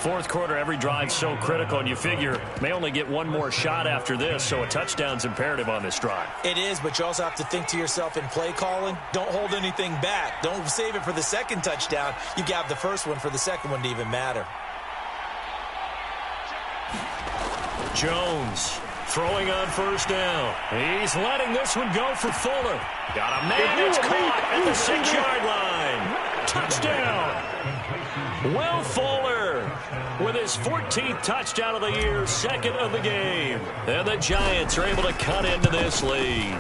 4th quarter, every drive so critical, and you figure may only get one more shot after this, so a touchdown's imperative on this drive. It is, but you also have to think to yourself in play calling, don't hold anything back. Don't save it for the 2nd touchdown. You got the 1st one for the 2nd one to even matter. Jones throwing on 1st down. He's letting this one go for Fuller. Got a man that's caught at the 6-yard line. Touchdown. Will Fuller with his 14th touchdown of the year, 2nd of the game. And the Giants are able to cut into this lead.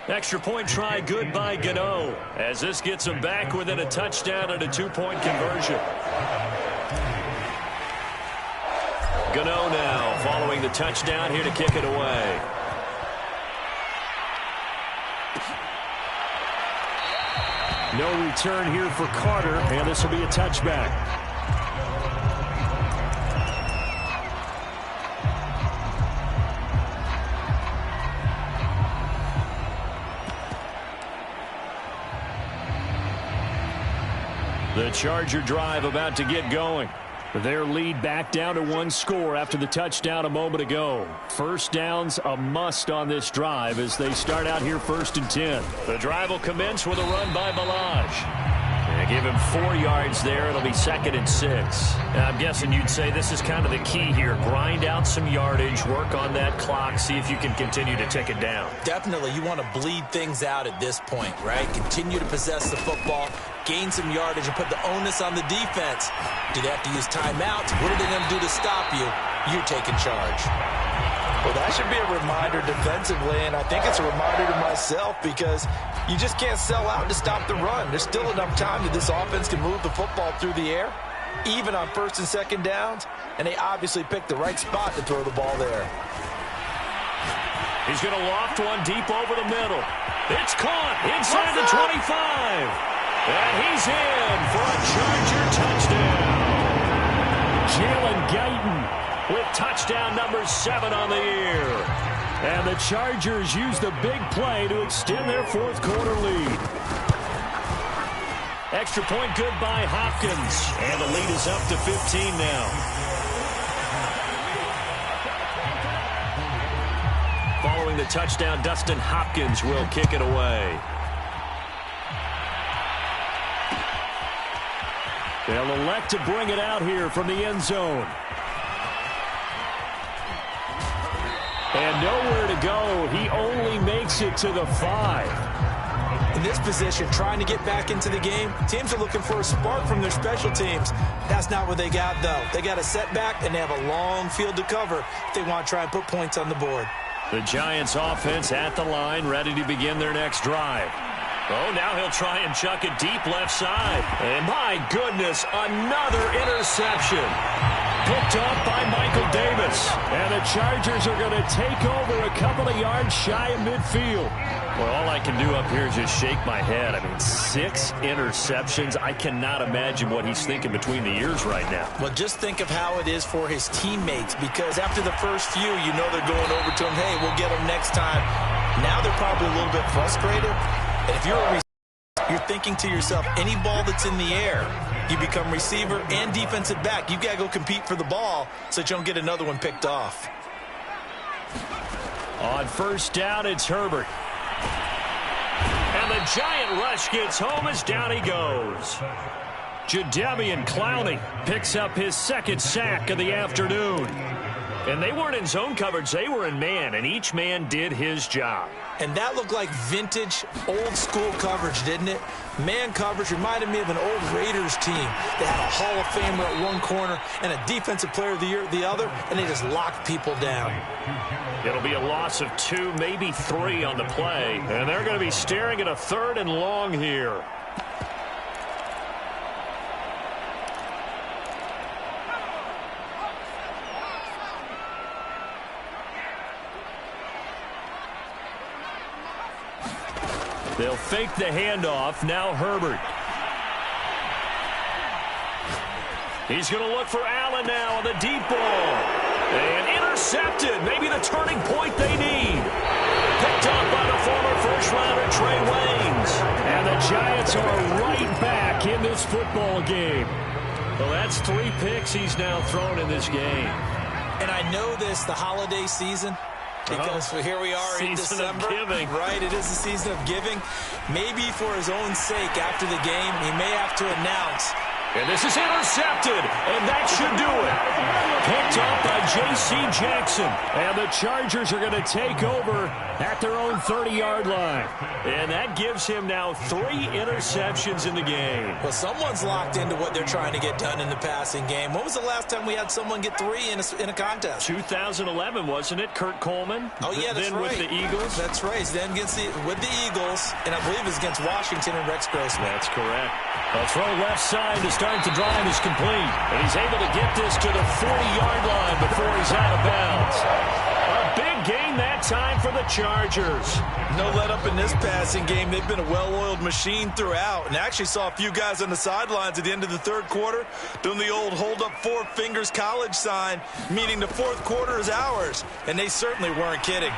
Extra point try good by Gano, as this gets them back within a touchdown and a 2-point conversion. Gano now following the touchdown here to kick it away. No return here for Carter, and this will be a touchback. The Charger drive about to get going. Their lead back down to 1 score after the touchdown a moment ago. 1st down's a must on this drive as they start out here 1st and 10. The drive will commence with a run by Ballage. And give him 4 yards there. It'll be 2nd and 6. Now, I'm guessing you'd say this is kind of the key here. Grind out some yardage, work on that clock, see if you can continue to tick it down. Definitely, you want to bleed things out at this point, right? Continue to possess the football, gain some yardage, and put the onus on the defense. Do they have to use timeouts? What are they going to do to stop you? You're taking charge. Well, that should be a reminder defensively, and I think it's a reminder to myself because you just can't sell out to stop the run. There's still enough time that this offense can move the football through the air, even on first and second downs, and they obviously picked the right spot to throw the ball there. He's going to loft one deep over the middle. It's caught inside the 25. And he's in for a Charger touchdown. Jalen Guyton with touchdown number 7 on the year. And the Chargers use the big play to extend their fourth quarter lead. Extra point good by Hopkins. And the lead is up to 15 now. Following the touchdown, Dustin Hopkins will kick it away. They'll elect to bring it out here from the end zone. And nowhere to go. He only makes it to the 5. In this position, trying to get back into the game, teams are looking for a spark from their special teams. That's not what they got, though. They got a setback, and they have a long field to cover if they want to try and put points on the board. The Giants offense at the line, ready to begin their next drive. Oh, now he'll try and chuck it deep left side. And my goodness, another interception. Picked off by Michael Davis. And the Chargers are going to take over a couple of yards shy of midfield. Well, all I can do up here is just shake my head. I mean, 6 interceptions. I cannot imagine what he's thinking between the ears right now. Well, just think of how it is for his teammates, because after the first few, you know they're going over to him, hey, we'll get him next time. Now they're probably a little bit frustrated. And if you're a receiver, you're thinking to yourself, any ball that's in the air, you become receiver and defensive back. You've got to go compete for the ball so that you don't get another one picked off. On first down, it's Herbert. And the giant rush gets home as down he goes. Jadeveon Clowney picks up his 2nd sack of the afternoon. And they weren't in zone coverage, they were in man, and each man did his job. And that looked like vintage, old-school coverage, didn't it? Man coverage reminded me of an old Raiders team. They had a Hall of Famer at one corner and a Defensive Player of the Year at the other, and they just locked people down. It'll be a loss of 2, maybe 3 on the play. And they're going to be staring at a 3rd and long here. They'll fake the handoff. Now Herbert. He's going to look for Allen now on the deep ball. And intercepted. Maybe the turning point they need. Picked up by the former first-rounder Trey Waynes. And the Giants are right back in this football game. Well, that's 3 picks he's now thrown in this game. And I know this, the holiday season, because here we are in December. Season of giving. Right, it is the season of giving. Maybe for his own sake after the game, he may have to announce. And this is intercepted, and that should do it. Picked off by J.C. Jackson. And the Chargers are going to take over at their own 30-yard line. And that gives him now 3 interceptions in the game. Well, someone's locked into what they're trying to get done in the passing game. When was the last time we had someone get 3 in a contest? 2011, wasn't it? Kurt Coleman? Oh, yeah, that's then right. with the Eagles? That's right. Then with the Eagles, and I believe it was against Washington and Rex Grossman. That's correct. A throw left side to start the drive is complete. And he's able to get this to the 40-yard line before he's out of bounds. A big gain that time for the Chargers. No let up in this passing game. They've been a well-oiled machine throughout. And I actually saw a few guys on the sidelines at the end of the 3rd quarter doing the old hold up 4 fingers college sign, meaning the 4th quarter is ours. And they certainly weren't kidding.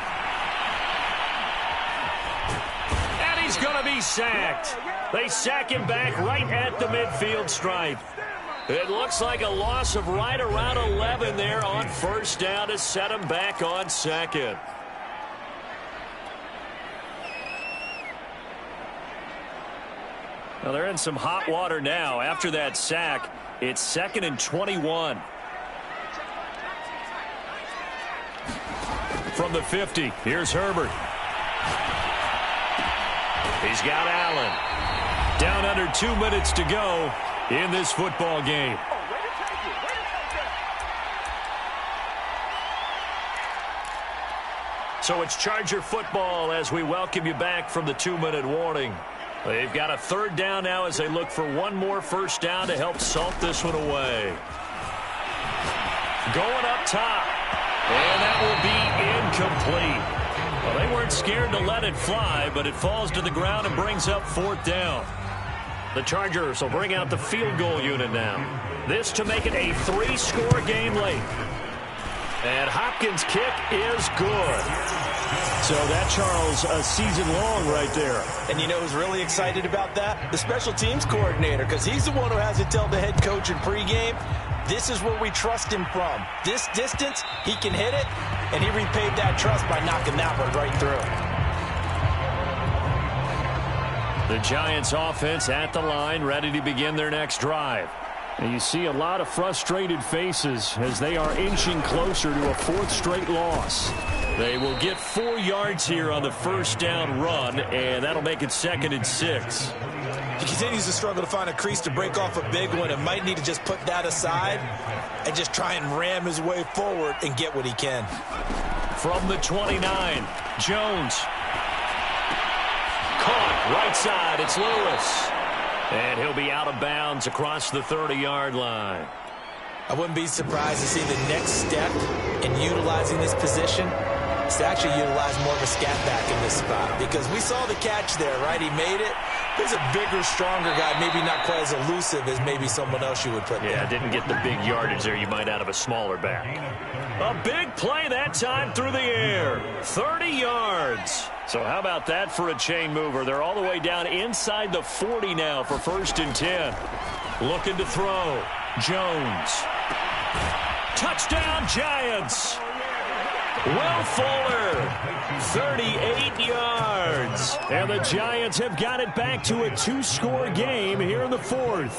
And he's going to be sacked. They sack him back right at the midfield stripe. It looks like a loss of right around 11 there on first down to set him back on 2nd. Well, they're in some hot water now. After that sack, it's 2nd and 21. From the 50, here's Herbert. He's got Allen. Down under 2 minutes to go in this football game. So it's Charger football as we welcome you back from the 2-minute warning. They've got a third down now as they look for one more first down to help salt this one away. Going up top. And that will be incomplete. Well, they weren't scared to let it fly, but it falls to the ground and brings up fourth down. The Chargers will bring out the field goal unit now. This to make it a 3-score game late. And Hopkins' kick is good. So that, Charles, a season long right there. And you know who's really excited about that? The special teams coordinator, because he's the one who has to tell the head coach in pregame, this is where we trust him from. This distance, he can hit it, and he repaid that trust by knocking that one right through. The Giants offense at the line, ready to begin their next drive. And you see a lot of frustrated faces as they are inching closer to a 4th straight loss. They will get 4 yards here on the first down run, and that'll make it 2nd and 6. He continues to struggle to find a crease to break off a big one and might need to just put that aside and just try and ram his way forward and get what he can. From the 29, Jones. Caught right side. It's Lewis. And he'll be out of bounds across the 30-yard line. I wouldn't be surprised to see the next step in utilizing this position is to actually utilize more of a scat back in this spot, because we saw the catch there, right? He made it. There's a bigger, stronger guy, maybe not quite as elusive as maybe someone else you would put there. Yeah, didn't get the big yardage there you might out of a smaller back. A big play that time through the air. 30 yards. So how about that for a chain mover? They're all the way down inside the 40 now for 1st and 10. Looking to throw. Jones. Touchdown, Giants. Will Fuller, 38 yards. And the Giants have got it back to a 2-score game here in the 4th.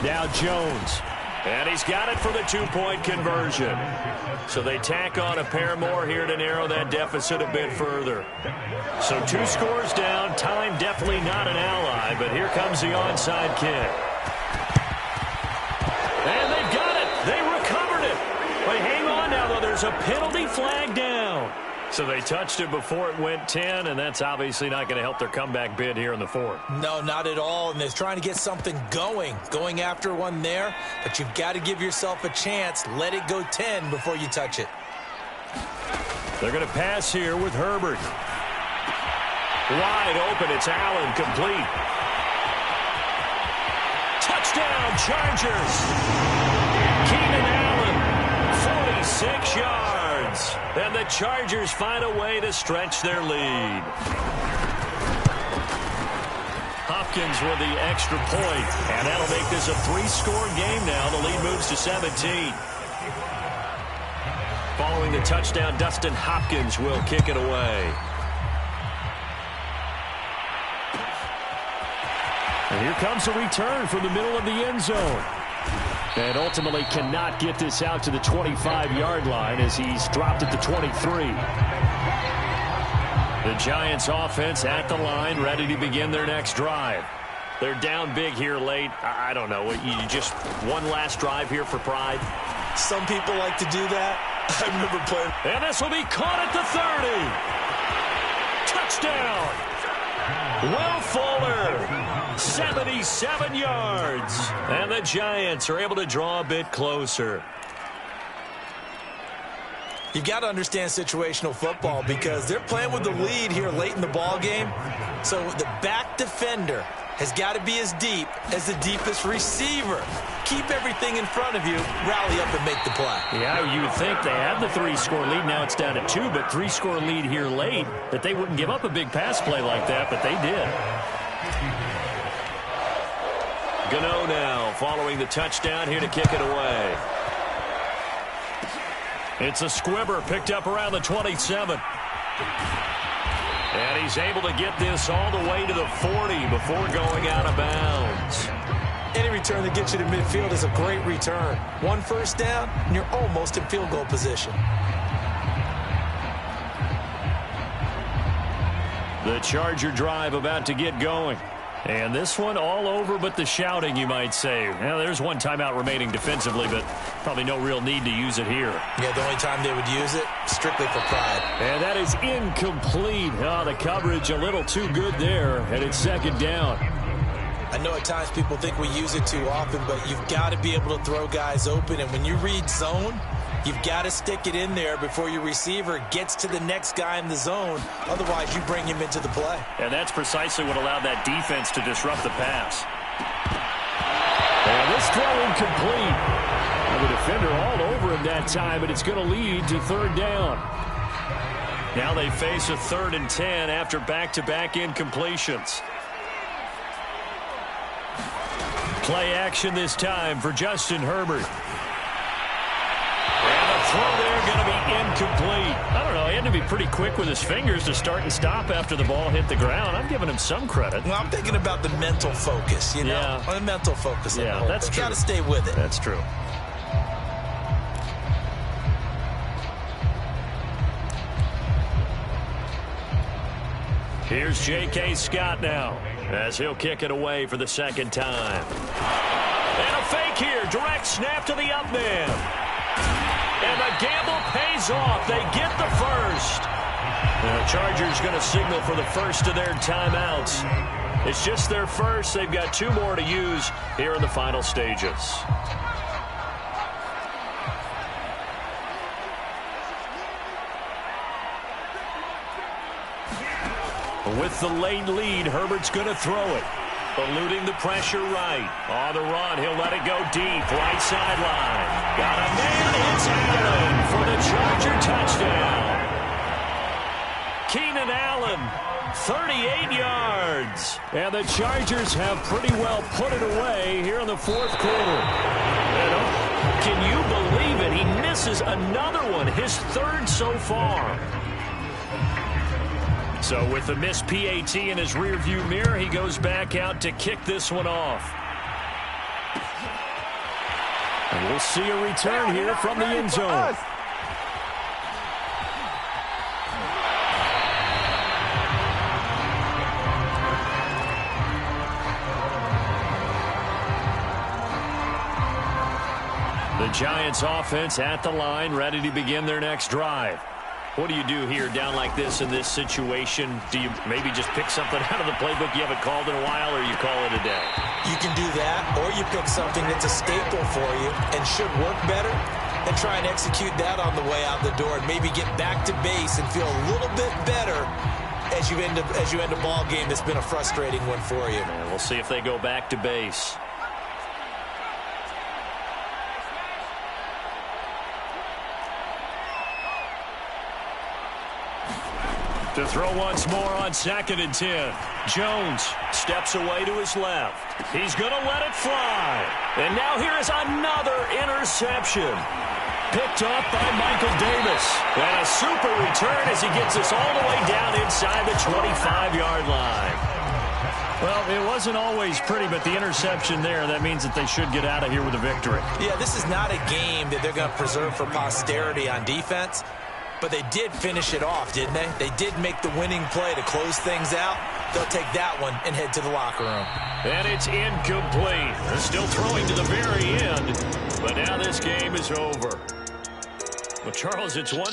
Now Jones. And he's got it for the 2-point conversion. So they tack on a pair more here to narrow that deficit a bit further. So 2 scores down. Time definitely not an ally, but here comes the onside kick. And they've got it. They recovered it. But hang on now, though. There's a penalty flag down. So they touched it before it went 10, and that's obviously not going to help their comeback bid here in the 4th. No, not at all. And they're trying to get something going after one there. But you've got to give yourself a chance. Let it go 10 before you touch it. They're going to pass here with Herbert. Wide open. It's Allen, complete. Touchdown, Chargers. Keenan Allen, 46 yards. And the Chargers find a way to stretch their lead. Hopkins with the extra point, and that'll make this a 3-score game now. The lead moves to 17. Following the touchdown, Dustin Hopkins will kick it away. And here comes a return from the middle of the end zone. And ultimately cannot get this out to the 25-yard line as he's dropped at the 23. The Giants offense at the line, ready to begin their next drive. They're down big here late. I don't know. You just one last drive here for pride? Some people like to do that. I remember playing. And this will be caught at the 30. Touchdown. Will Fuller, 77 yards. And the Giants are able to draw a bit closer. You've got to understand situational football because they're playing with the lead here late in the ball game. So the back defender has got to be as deep as the deepest receiver. Keep everything in front of you, rally up and make the play. Yeah, you would think they had the 3-score lead. Now it's down to 2, but 3-score lead here late, that they wouldn't give up a big pass play like that, but they did. Gano now following the touchdown here to kick it away. It's a squibber picked up around the 27. And he's able to get this all the way to the 40 before going out of bounds. Any return that gets you to midfield is a great return. 1 first down, and you're almost in field goal position. The Charger drive about to get going. And this one all over but the shouting, you might say. Well, there's one timeout remaining defensively, but probably no real need to use it here. Yeah, the only time they would use it, strictly for pride. And that is incomplete. Oh, the coverage a little too good there, and it's second down. I know at times people think we use it too often, but you've got to be able to throw guys open. And when you read zone, you've got to stick it in there before your receiver gets to the next guy in the zone. Otherwise, you bring him into the play. And that's precisely what allowed that defense to disrupt the pass. And this throw incomplete. And the defender all over him that time, but it's going to lead to third down. Now they face a 3rd and 10 after back-to-back incompletions. Play action this time for Justin Herbert. And the throw there going to be incomplete. I don't know, he had to be pretty quick with his fingers to start and stop after the ball hit the ground. I'm giving him some credit. Well, I'm thinking about the mental focus, you know? Yeah. The mental focus. Yeah, that's true. Got to stay with it. That's true. Here's J.K. Scott now as he'll kick it away for the second time. And a fake here. Direct snap to the up man. And the gamble pays off. They get the first. And the Chargers going to signal for the first of their timeouts. It's just their first. They've got 2 more to use here in the final stages. With the late lead, Herbert's going to throw it. Eluding the pressure right. On the run, he'll let it go deep. Right sideline. Got a man. It's Allen for the Charger touchdown. Keenan Allen, 38 yards. And the Chargers have pretty well put it away here in the 4th quarter. And, can you believe it? He misses another one, his 3rd so far. So with the missed PAT in his rearview mirror, he goes back out to kick this one off. And we'll see a return here from the end zone. The Giants offense at the line, ready to begin their next drive. What do you do here down like this in this situation? Do you maybe just pick something out of the playbook you haven't called in a while, or you call it a day? You can do that, or you pick something that's a staple for you and should work better and try and execute that on the way out the door and maybe get back to base and feel a little bit better as you end a ball game that's been a frustrating one for you. And we'll see if they go back to base. To throw once more on 2nd and 10. Jones steps away to his left. He's going to let it fly. And now here is another interception. Picked up by Michael Davis. And a super return as he gets us all the way down inside the 25-yard line. Well, it wasn't always pretty, but the interception there, that means that they should get out of here with a victory. Yeah, this is not a game that they're going to preserve for posterity on defense. But they did finish it off, didn't they? They did make the winning play to close things out. They'll take that one and head to the locker room. And it's incomplete. They're still throwing to the very end. But now this game is over. Well, Charles, it's one.